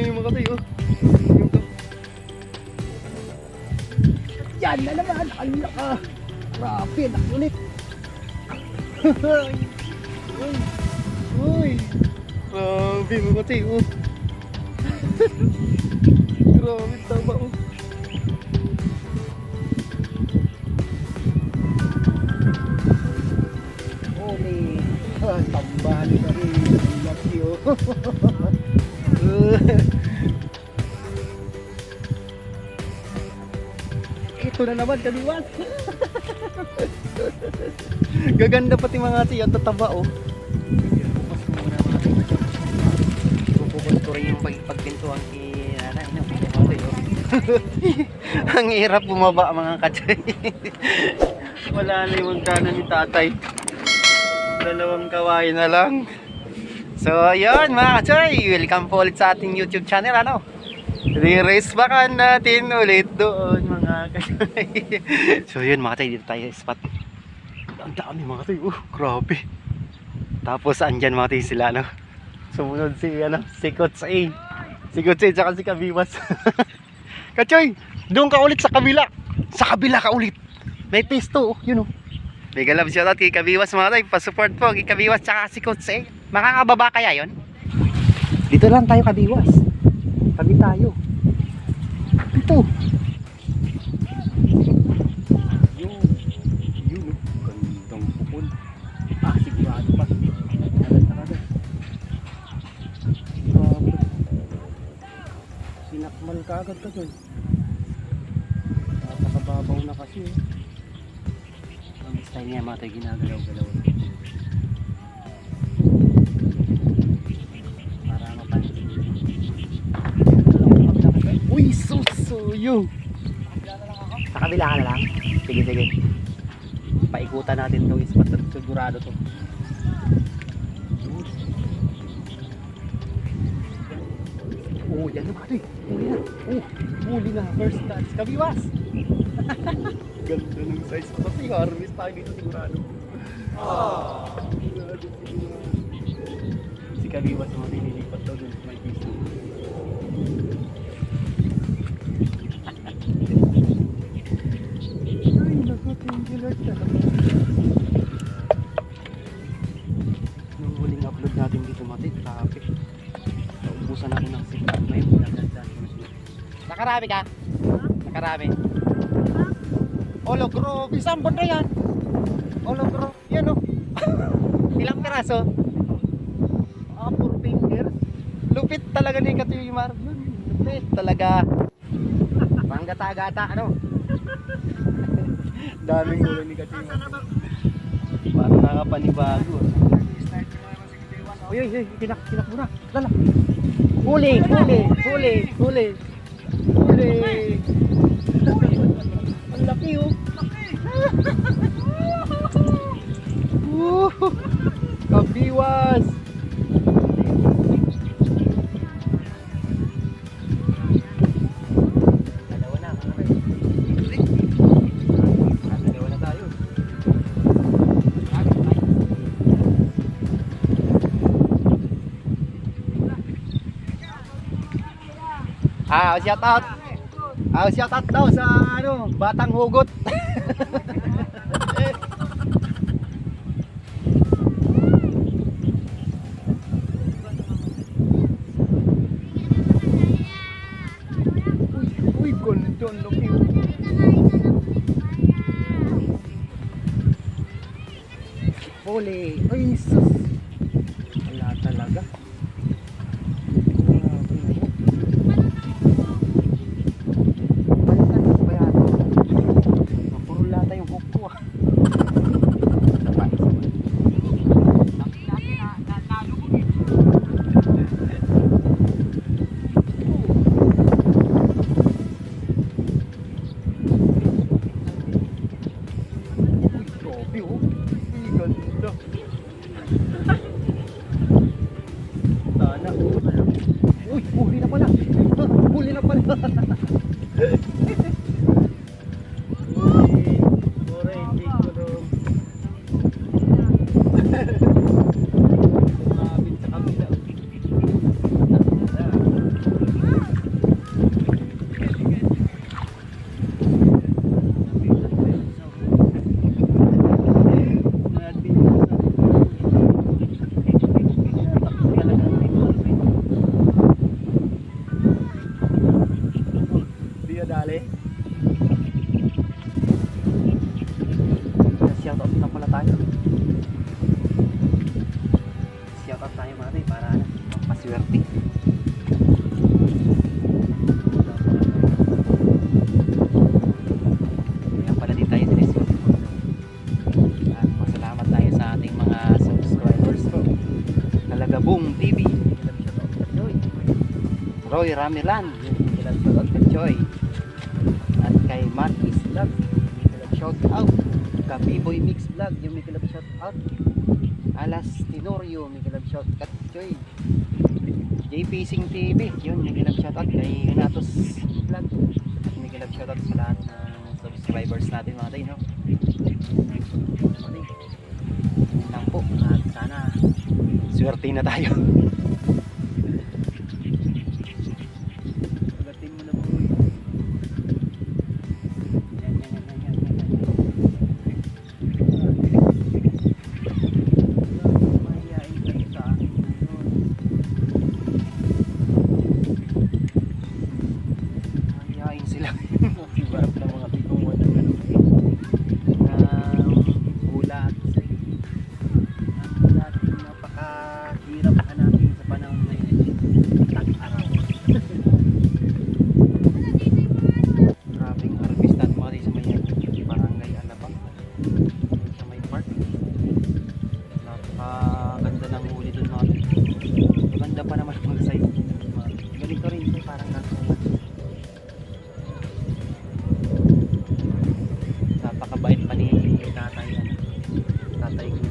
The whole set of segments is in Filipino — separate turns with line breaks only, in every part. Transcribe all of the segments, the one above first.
yung mga tayo. Yan na naman. Ang laka. Grabe, nakulit. Uy. Uy. Grabe mga tayo. Grabe, tama oh. Holy. Tambahan ka rin. Laki oh. Ito na naman kaliwas. Gaganda pati mga siya, tataba oh. Pupukot ko rin yung pagpintuan kay nanay no. Ang hirap bumaba mga kachay. Wala na yung magkano ni tatay. Dalawang kawain na lang. So ayun mga kachay, welcome po ulit sa ating YouTube channel ano. Re-race bakan natin ulit doon mga kachay. So yun mga kachay, dito tayo spot. Ang dami mga kachay, grabe. Tapos andyan mga kachay sila no. Sumunod si ano, si Coach A. Si Coach A tsaka si Kabiwas. Kachay, doon ka ulit sa kabila. Sa kabila ka ulit. May pisto oh, yun oh. Mega love shoutout kay Kabiwas mga kachay. Pa-support po kay Kabiwas tsaka si Coach A. Makakababa kaya yon? Dito lang tayo Kabiwas. Tabi tayo. Ito. Yun. Yun oh. Gandang pupon. Sigurado pa. Sinakmal ka agad ka dun. Napakababaw na kasi eh. Ang style niya mga tayo ginagalaw-galaw. Para mapansin. Uy, susuyo! Sa kabila ka na lang? Sige, sige. Paikutan natin itong spot at sigurado to. Oh, yan na mga huli na. Huli na. First dance. Kabiwas! Ganda ng size. Pati harvest tayo dito sigurado. Si Kabiwas mga nililipat daw dun. May piso. Ay, nakatinggulat na. Nung huling upload natin dito mati, traffic. Naubusan ako ng signal. Ngayon, pinagdadaan. Nakarami ka? Nakarami. Ologro, isang banda yan. Ologro, yan o. Ilang piraso? 4 fingers. Lupit talaga ni Katuyimar. Lupit talaga. Panggata-gata, ano? Daming ulo ni Katuyimar. Parang nakapanibago. Uy, uy, kinak mo na. Lala. Huli. Ang laki oh. Kabiwas. Dalawa na tayo. Shout out daw sa ano, Batang Hugot. Uy, gondon laki. Huli. Ay, sus. Wala talaga. Kabong TV, Choy. Roy Ramilan, Choy. At kay Marquis Vlog, shout out. Kabiboy Mix Vlog, yung may kilab shout out. Alas Tenorio, may kilab shout out. Choy. JP Sing TV, yun may kilab shout out. Kay Renatos Vlog, may kilab shout out sa lahat ng subscribers natin mga tayo, no? Lang po at sana swerte na tayo. Pagatin mo na po. Mahihain sila. Sibarap ng mga pitungan ng ano. Ulat. Napakahirap hanapin sa panahon ngayon. Tag-araw. Grabing harvestan mga tayo sa may barangay Alabang. Sa may park. Napakaganda ng huli dun mga tayo. Maganda pa naman mga size. Ganito rin ito parang nasumat. Napakabait pa ni tatay. Tatay ko.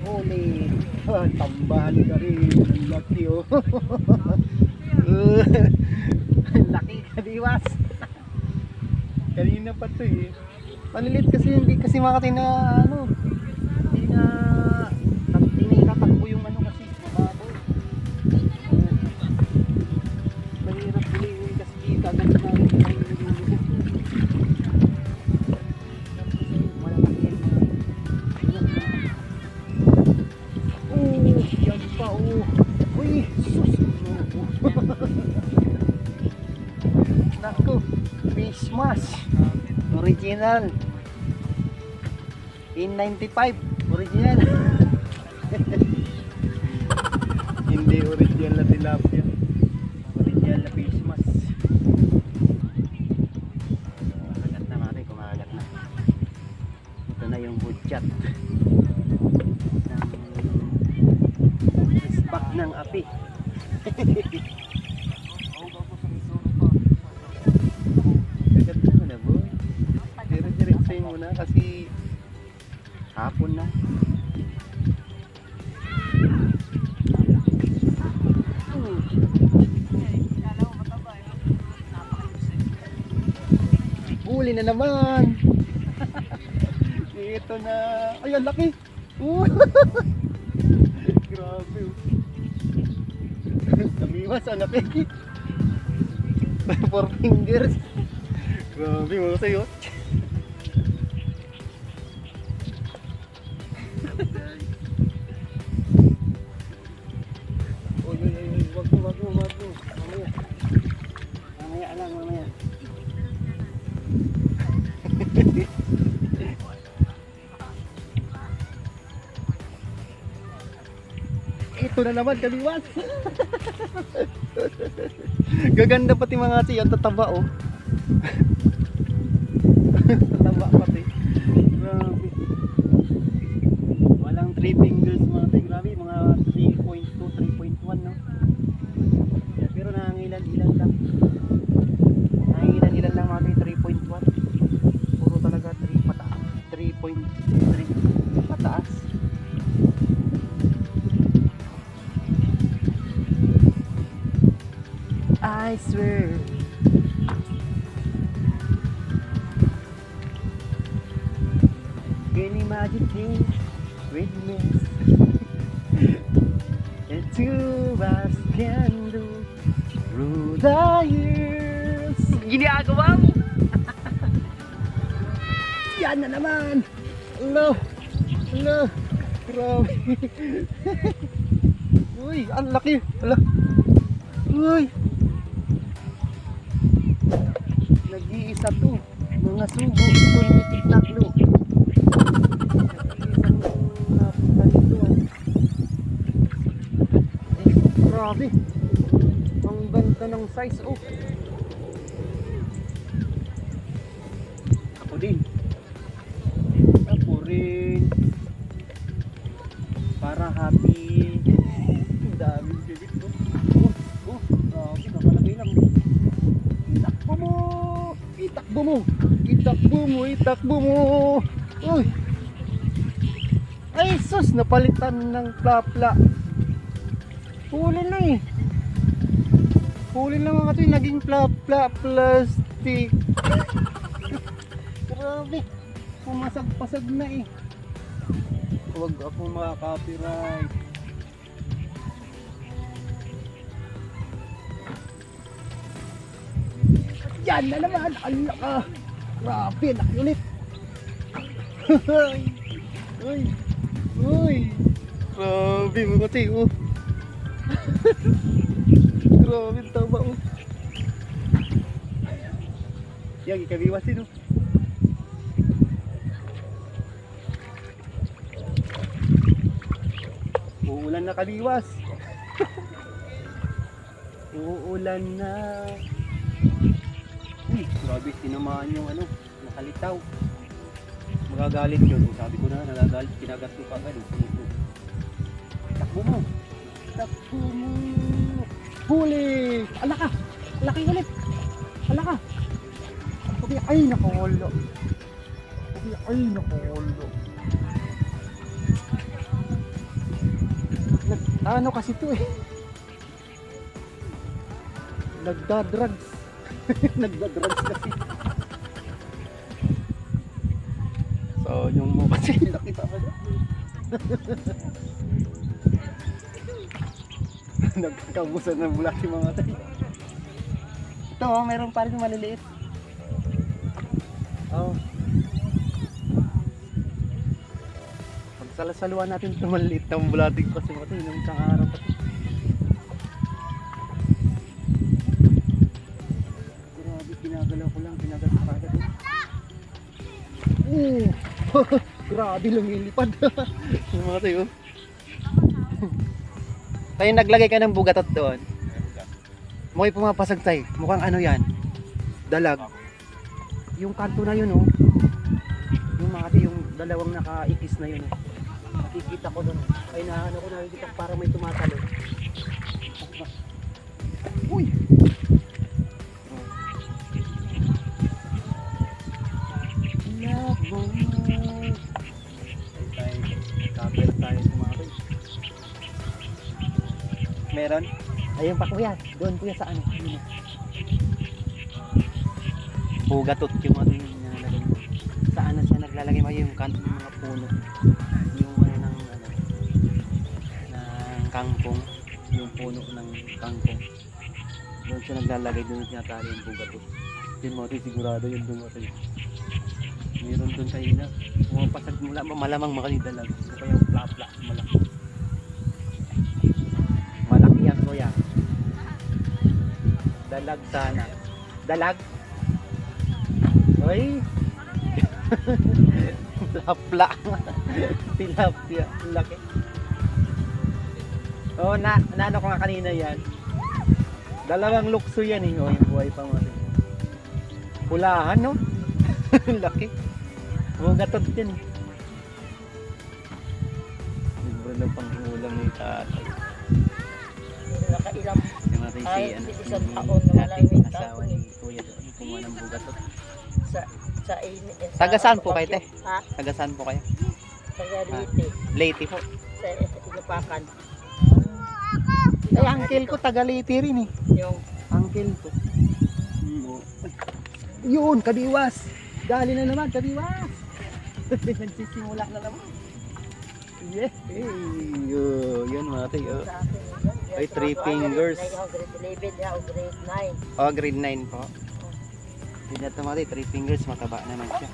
Holy, tambahan ka rin. Ang laki oh. Laki kadiwas. Kanina pa to eh. Malilit kasi hindi kasi makati na ano. Hindi na itatakbo yung ano kasi mababaw. Mahirap bulihin kasi kagad na yan pa oh. Uy, sus. Naku, fish mask. Original. In95. Original. Hindi original na tilapia. Original na fish mask. Kumakagat na natin, kumakagat na. Ito na yung budget. Ispak ng api. Kagat na na boy. Dire-diretsayin mo na kasi hapon na. Huli na naman. Ito na. Ay, ang laki. Grabe. Tamiwas, ang laki. 4 fingers. Grabe mga sa'yo. Wag mo. Mamaya lang. Ito na naman, kaliwas. Gaganda pati mga siya, tataba oh. Tataba pati. Grabe. Walang 3 fingers mga tayo. Grabe, mga 3.2, 3.1 no. Pero nangilan-ilan lang. Nangilan-ilan lang mga tayo, 3.1. Puro talaga 3 pataas. 3.3 pataas. I swear. Can you imagine things witness and two of us can do through the years. Ginagawa mo. Yan na naman. Hello. Grabe. Uy, ang laki. Hala. Uy. Nag-iisa to. Mga sugo. Ito yung tiktaklo. Grabe. Ang ganda ng size oh. Ako din. Itakbo mo! Itakbo mo! Itakbo mo! Uy! Ay sus! Napalitan ng plapla. Huli na eh. Huli na mga katoy. Naging plapla plastic. Grabe. Pumasag-pasag na eh. Huwag ako makaka-copyright. Yan na naman. Ala ka. Grabe. Laki ulit. Uy. Uy. Grabe mga katoy. Oh. Grabe tama oh. Yang ikabiwasin oh. Uulan na kaliwas. Uulan na. Uy, grabe tinamaan yung ano, nakalitaw. Magagalit yun. Sabi ko na, nagagalit. Kinagat ko pa agad. Takbo mo. Takbo mo. Huli! Ala ka! Laki ulit! Ala ka! Okay, ay nakaholo. Okay, ay nakaholo. Ano kasi to eh? Nagdadrugs. Nagdadrugs kasi. So, yung mo kasi nakita ka na. Nagkabusan ng bulak yung mga tayo. Ito oh, meron pa rin maliliit. Oh. Pagsalasaluan natin ito maliliit ng bulating kasi mga tayo. Nung isang araw pa ito. Grabe, pinagalaw ko lang. Pinagalaw ko agad eh. Grabe, lumilipad. Yung mga tayo. Tayo naglagay ka ng bugatot doon. Mukhang pumapasag tayo. Mukhang ano yan? Dalag. Yung kanto na yun oh. Yung mga yung dalawang nakaikis na yun oh. Nakikita ko doon. Ay naano ko nakikita para may tumatalo. Uy! Love mo. Cover tayo tumatay. Meron? Ayun pa kuya, doon kuya sa ano? Bugatot yung mga nilalagay mo. Saan na siya naglalagay mo yung kanto ng mga puno. Yung ano ng ano ng kangkong, yung puno ng kangkong. Doon siya naglalagay, doon siya tali yung bugatot. Yun mo sigurado yun doon mo. Meron doon sa ina. Pumapasag mula malamang makalidalag. Kaya yung plapla malaki. Yan kuya. Dalag sana. Dalag? Uy. Plapla. Tilapia. Laki. Oh, naano ko nga kanina yan. Dalawang lukso yan eh. Oh, yung buhay pa mo. Pulahan no? Laki. Bugatot yan eh. Libre na pang-ulam ni tatay.
Nakailang
ay,
isang taon na wala yung
asawa ni kuya doon kumuha ng bugatot.
Sa
Taga-saan po kayo te?
Ha?
Taga-saan po kayo?
Taga Leyte.
Leyte po.
Sa Ilupacan.
Ay, uncle ko taga Leyte rin eh.
Yung
Uncle ko. Yun, Kadiwas. Gali na naman, Kadiwas. Nagsisimula na naman. Yeah. Hey, yun mga tayo. Ay, 3 fingers.
Grade 11, grade 9.
Oh, grade 9 po. Hindi na tumati, 3 fingers, mataba naman siya.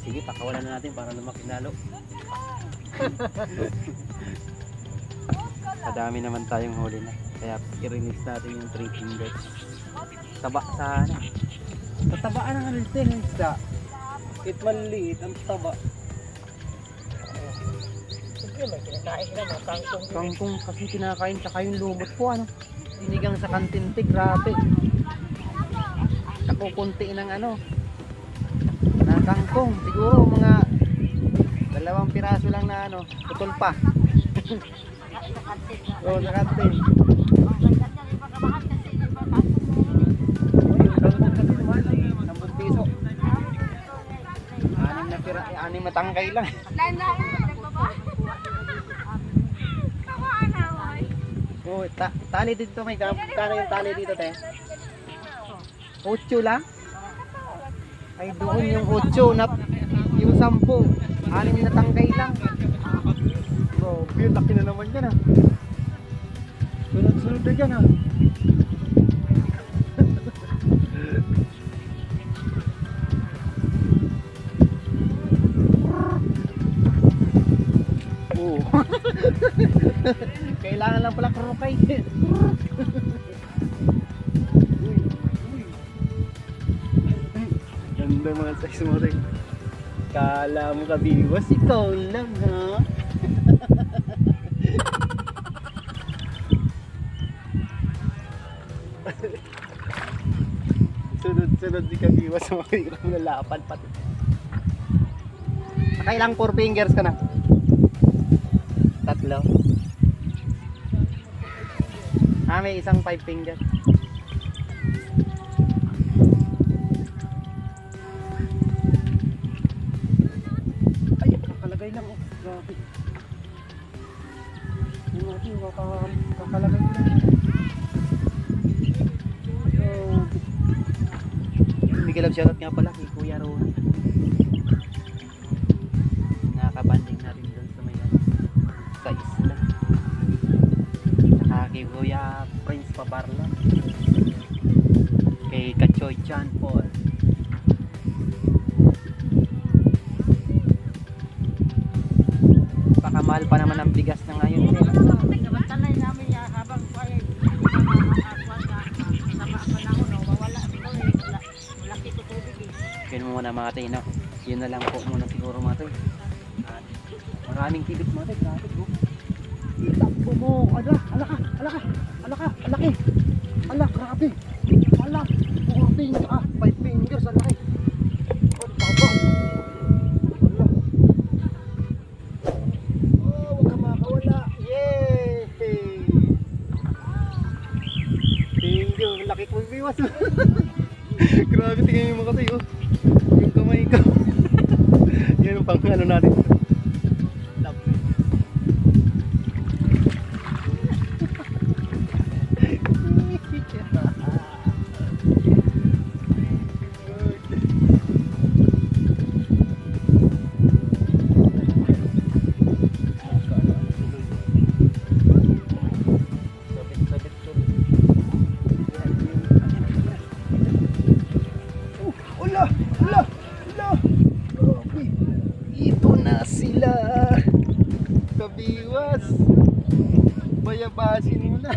Sige, pakawalan na natin para lumaki lalo. Kadami naman tayong huli na. Kaya i-release natin yung 3 fingers. Taba sana. Tatabaan ng ano ito yung isda. Kahit maliit, ang taba.
May kinakain sila, mga kangkong.
Kangkong kasi kinakain, tsaka yung lumot po ano. Sinigang sa kantintik, grabe. Nakukunti ng ano. Na kangkong, siguro mga 2 piraso lang na ano, putol pa. Oo, sa kantin. Yung tangkay lang. Oh, tali dito may kano yung tali dito, te? 8 lang? Ay, doon yung 8 na yung 10. 6 na tangkay lang. Bro, yun, laki na naman yan, ah. Sunod-sunod na dyan, ah. Oo. Kailangan lang pala krokay. Ganda mga size mo rin. Kala mo kabiwas, ikaw lang, ha? Sunod-sunod si kabiwas sa mga hirap na lapan pati. Nakailang 4 fingers ka na? 3. May isang 5 fingers. Ay, kakalagay lang, oh. Grabe. Yung natin, kakalagay lang. Bigil of shoutout nga pala kay Kuya Ron. Nakakabanding natin doon sa may sa isla. Saka kay Kuya Prince Pabarla. Kay Kachoy John Paul. Pakamahal pa naman ang bigas na ngayon.
Nabantanay namin niya habang kaya malaki to tubig eh.
Yun muna mga tayo, no? Yun na lang po muna siguro mga tayo. At maraming tibit mga tayo. Grabe po. Itakbo mo. Ala ka. Alaki. Ala, grabe. Ala, 4 fingers. 5 fingers. Alaki. Oh, taba. Ala. Oh, huwag ka makawala. Yay! Thank you. Laki ko biwas. Grabe, tingnan yung mga tayo. Yung kamay ko. Yan yung pang ano natin. Ito na sila. Kabiwas. Bayabasin mo na.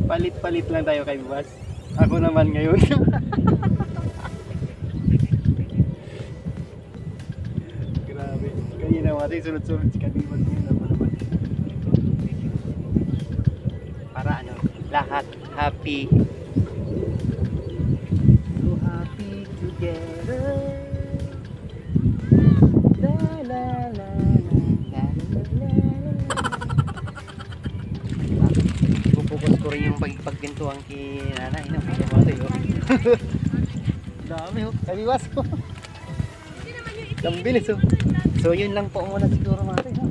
Palit-palit lang tayo kay Biwas. Ako naman ngayon. Grabe. Kanina mga tayo sunod-sunod si Kabiwas ngayon naman. Para ano, lahat happy. So happy together. La la la la la la la. Pupukus ko rin yung pagpintuan kay nanay. Dami ho, kabiwas ko. Kambilis ho. So yun lang po muna siguro mga tayo.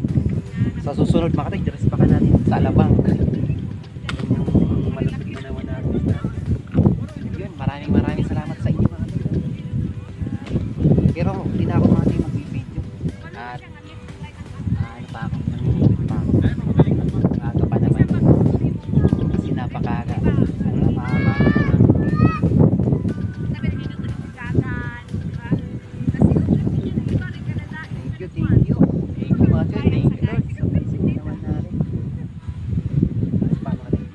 Sa susunod mga tayo, dress pa ka natin sa Alabang. Yung malapit na naman natin. Yun, maraming salamat sa inyo mga tayo. Pero hindi na ako mga tayo mag-video. At ano pa ako, nanginigit pa ako. Aga pa naman. Kasi napakaga. Ano na, mahaba. Thank you. Thank you, Macho. Thank you, Lord. So, blessing naman natin. Paano ka rin?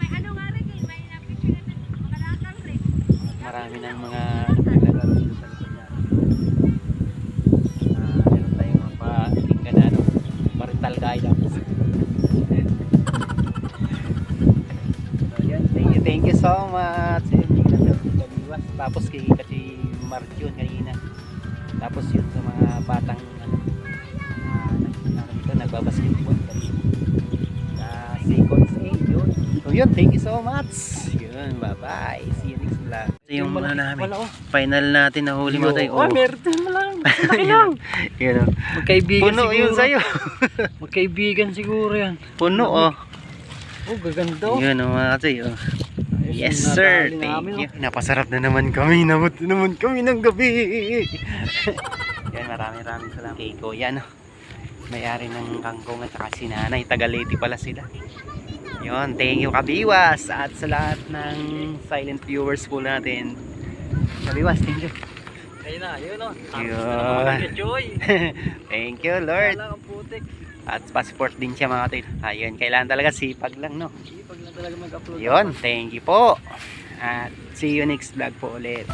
Marami ng mga naglalaro dito sa likod natin. Meron tayong mga pa-tinggan na parental guidance. So, yan. Thank you so much. Tapos kay Marjun kanina. Tapos yun sa mga batang nagbabasketball kanina. Seconds 8 yun. So yun, thank you so much. Yun, bye-bye. See you next vlog. Ito yung ano namin. Final natin na huli mga tayo.
Oh, meron mo lang. Laki lang.
Yun, oh.
Magkaibigan
Puno
siguro.
yun sa'yo.
Magkaibigan siguro yan.
Puno, oh.
Oh, gaganda oh.
Yun, oh, mga tayo.
Ayos,
Yes,
yung
sir.
nadali
Thank
namin,
you. Napasarap na naman kami. Namot na naman kami ng gabi. Yan, maraming salamat. Kay Kuya, no? May-ari ng kangkong at saka si Nanay. Tagaliti pala sila. Yun, thank you Kabiwas. At sa lahat ng silent viewers po natin. Kabiwas, thank you.
Ayun na, yun o.
Yun. Thank you, Lord.
Wala kang putik.
At passport din siya mga tayo. Ayun, kailangan talaga sipag lang, no?
Pag na talaga mag-upload.
Yun, thank you po. At see you next vlog po ulit.